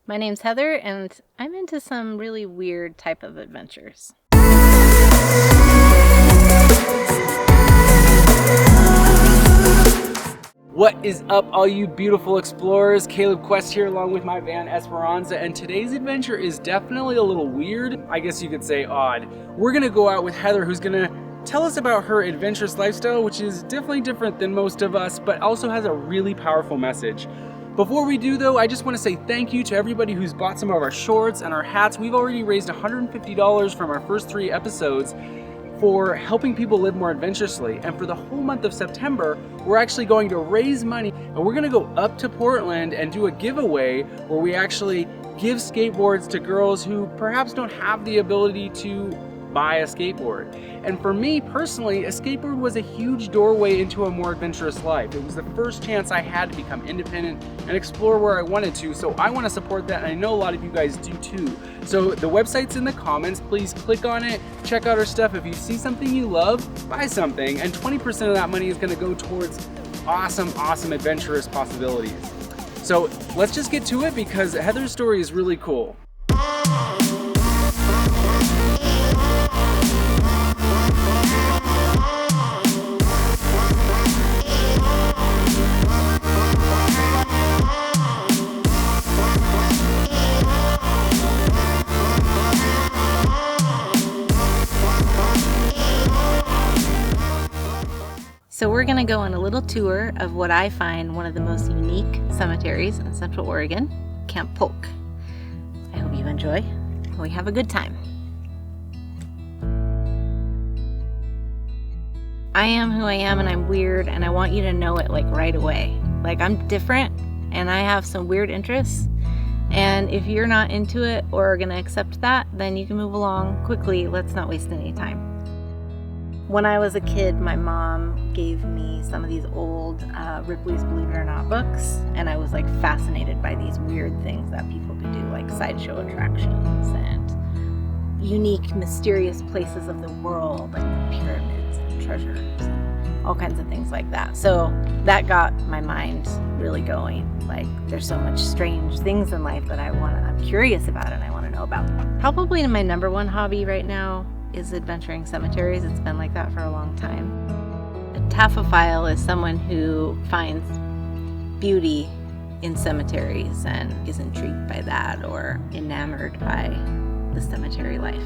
My name's Heather, and I'm into some really weird type of adventures. What is up, all you beautiful explorers? Kaleb Kwest here along with my van Esperanza, and today's adventure is definitely a little weird. I guess you could say odd. We're gonna go out with Heather, who's gonna tell us about her adventurous lifestyle, which is definitely different than most of us, but also has a really powerful message. Before we do though, I just want to say thank you to everybody who's bought some of our shorts and our hats. We've already raised $150 from our first 3 episodes for helping people live more adventurously. And for the whole month of September, we're actually going to raise money, and we're gonna go up to Portland and do a giveaway where we actually give skateboards to girls who perhaps don't have the ability to buy a skateboard. And for me personally, a skateboard was a huge doorway into a more adventurous life. It was the first chance I had to become independent and explore where I wanted to, so I want to support that, and I know a lot of you guys do too. So the website's in the comments, please click on it, check out our stuff. If you see something you love, buy something, and 20% of that money is going to go towards awesome adventurous possibilities. So let's just get to it, because Heather's story is really cool. So we're going to go on a little tour of what I find one of the most unique cemeteries in Central Oregon, Camp Polk. I hope you enjoy, and we have a good time. I am who I am, and I'm weird, and I want you to know it like right away. Like, I'm different, and I have some weird interests, and if you're not into it or are going to accept that, then you can move along quickly. Let's not waste any time. When I was a kid, my mom gave me some of these old Ripley's Believe It or Not books, and I was like fascinated by these weird things that people could do, like sideshow attractions and unique, mysterious places of the world, like the pyramids and treasures and all kinds of things like that. So that got my mind really going. Like, there's so much strange things in life that I'm curious about and I want to know about. Probably my number one hobby right now is adventuring cemeteries. It's been like that for a long time. A taphophile is someone who finds beauty in cemeteries and is intrigued by that or enamored by the cemetery life.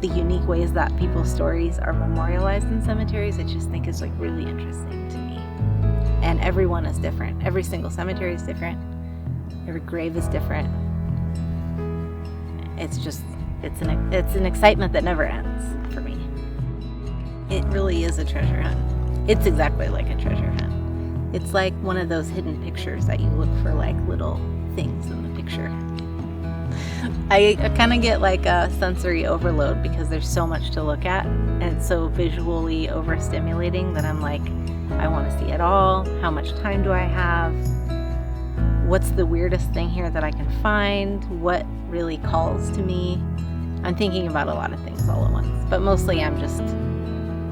The unique ways that people's stories are memorialized in cemeteries, I just think is like really interesting to me. And everyone is different. Every single cemetery is different. Every grave is different. It's an excitement that never ends for me. It really is a treasure hunt. It's exactly like a treasure hunt. It's like one of those hidden pictures that you look for like little things in the picture. I kind of get like a sensory overload because there's so much to look at, and it's so visually overstimulating that I'm like, I want to see it all. How much time do I have? What's the weirdest thing here that I can find? What really calls to me? I'm thinking about a lot of things all at once, but mostly I'm just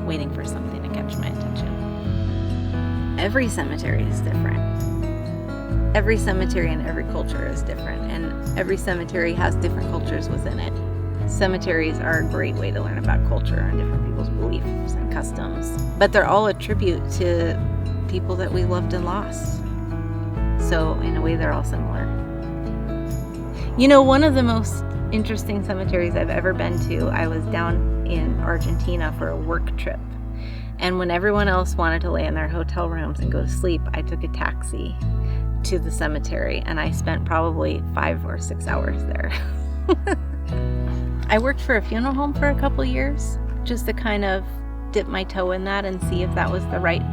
waiting for something to catch my attention. Every cemetery is different. Every cemetery and every culture is different, and every cemetery has different cultures within it. Cemeteries are a great way to learn about culture and different people's beliefs and customs, but they're all a tribute to people that we loved and lost. So in a way, they're all similar. You know, one of the most interesting cemeteries I've ever been to, I was down in Argentina for a work trip. And when everyone else wanted to lay in their hotel rooms and go to sleep, I took a taxi to the cemetery, and I spent probably 5 or 6 hours there. I worked for a funeral home for a couple years just to kind of dip my toe in that and see if that was the right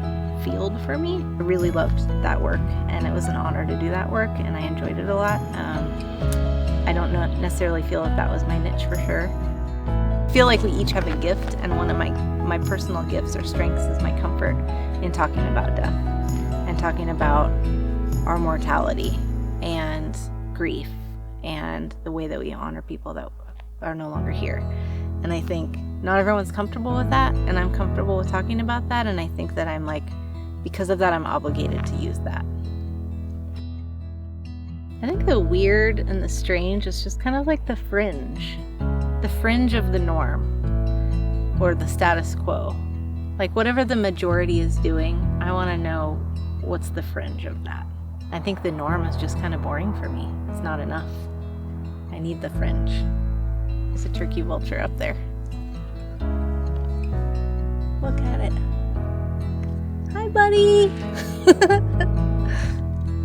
field for me. I really loved that work, and it was an honor to do that work, and I enjoyed it a lot. I don't necessarily feel like that was my niche for sure. I feel like we each have a gift, and one of my personal gifts or strengths is my comfort in talking about death and talking about our mortality and grief and the way that we honor people that are no longer here. And I think not everyone's comfortable with that, and I'm comfortable with talking about that, and I think that because of that, I'm obligated to use that. I think the weird and the strange is just kind of like the fringe of the norm or the status quo. Like whatever the majority is doing, I want to know what's the fringe of that. I think the norm is just kind of boring for me. It's not enough. I need the fringe. There's a turkey vulture up there. Look at it. Hi, buddy.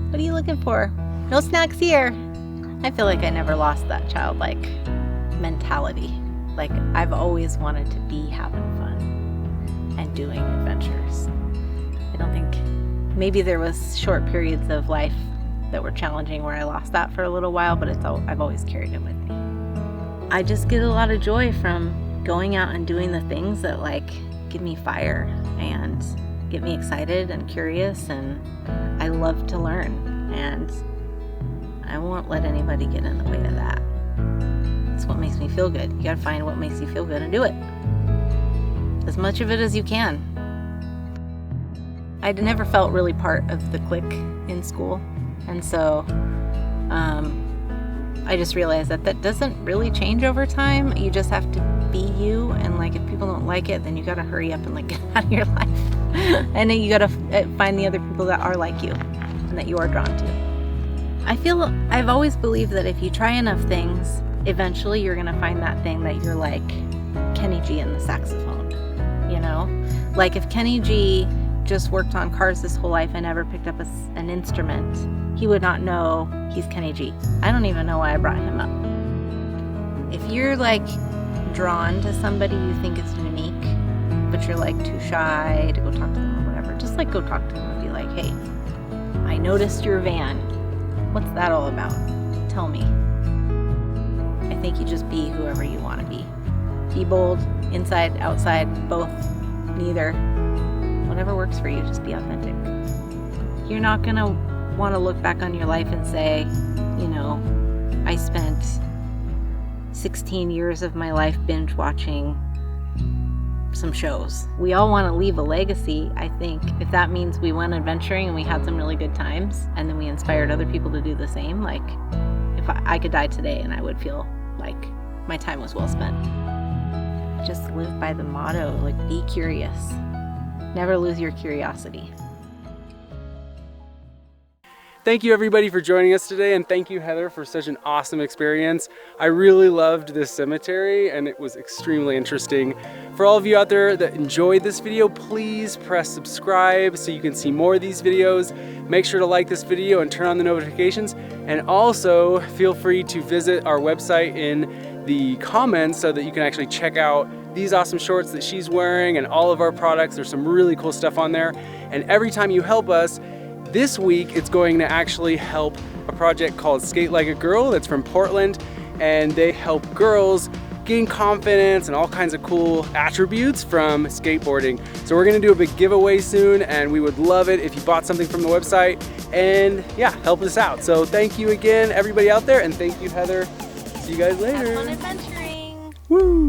What are you looking for? No snacks here. I feel like I never lost that childlike mentality. Like I've always wanted to be having fun and doing adventures. I don't think, maybe there was short periods of life that were challenging where I lost that for a little while, but I've always carried it with me. I just get a lot of joy from going out and doing the things that like give me fire and get me excited and curious, and I love to learn, and I won't let anybody get in the way of that. It's what makes me feel good. You gotta find what makes you feel good and do it. As much of it as you can. I'd never felt really part of the clique in school, and so I just realized that doesn't really change over time. You just have to be you, and like if people don't like it, then you gotta hurry up and like get out of your life. And then you gotta find the other people that are like you and that you are drawn to. I've always believed that if you try enough things, eventually you're gonna find that thing that you're like Kenny G and the saxophone, you know? Like if Kenny G just worked on cars his whole life and never picked up an instrument, he would not know he's Kenny G. I don't even know why I brought him up. If you're like drawn to somebody you think is unique, but you're like too shy to go talk to them or whatever, just like go talk to them and be like, hey, I noticed your van. What's that all about? Tell me. I think you just be whoever you want to be. Be bold, inside, outside, both, neither. Whatever works for you, just be authentic. You're not gonna want to look back on your life and say, you know, I spent 16 years of my life binge watching some shows. We all want to leave a legacy, I think. If that means we went adventuring and we had some really good times and then we inspired other people to do the same, like if I could die today and I would feel like my time was well spent. Just live by the motto, like be curious. Never lose your curiosity. Thank you everybody for joining us today, and thank you Heather for such an awesome experience. I really loved this cemetery and it was extremely interesting. For all of you out there that enjoyed this video, please press subscribe so you can see more of these videos. Make sure to like this video and turn on the notifications, and also feel free to visit our website in the comments so that you can actually check out these awesome shorts that she's wearing and all of our products. There's some really cool stuff on there, and every time you help us, this week it's going to actually help a project called Skate Like a Girl that's from Portland, and they help girls gain confidence and all kinds of cool attributes from skateboarding. So we're gonna do a big giveaway soon, and we would love it if you bought something from the website and yeah, help us out. So thank you again everybody out there, and thank you Heather. See you guys later. Have fun adventuring. Woo!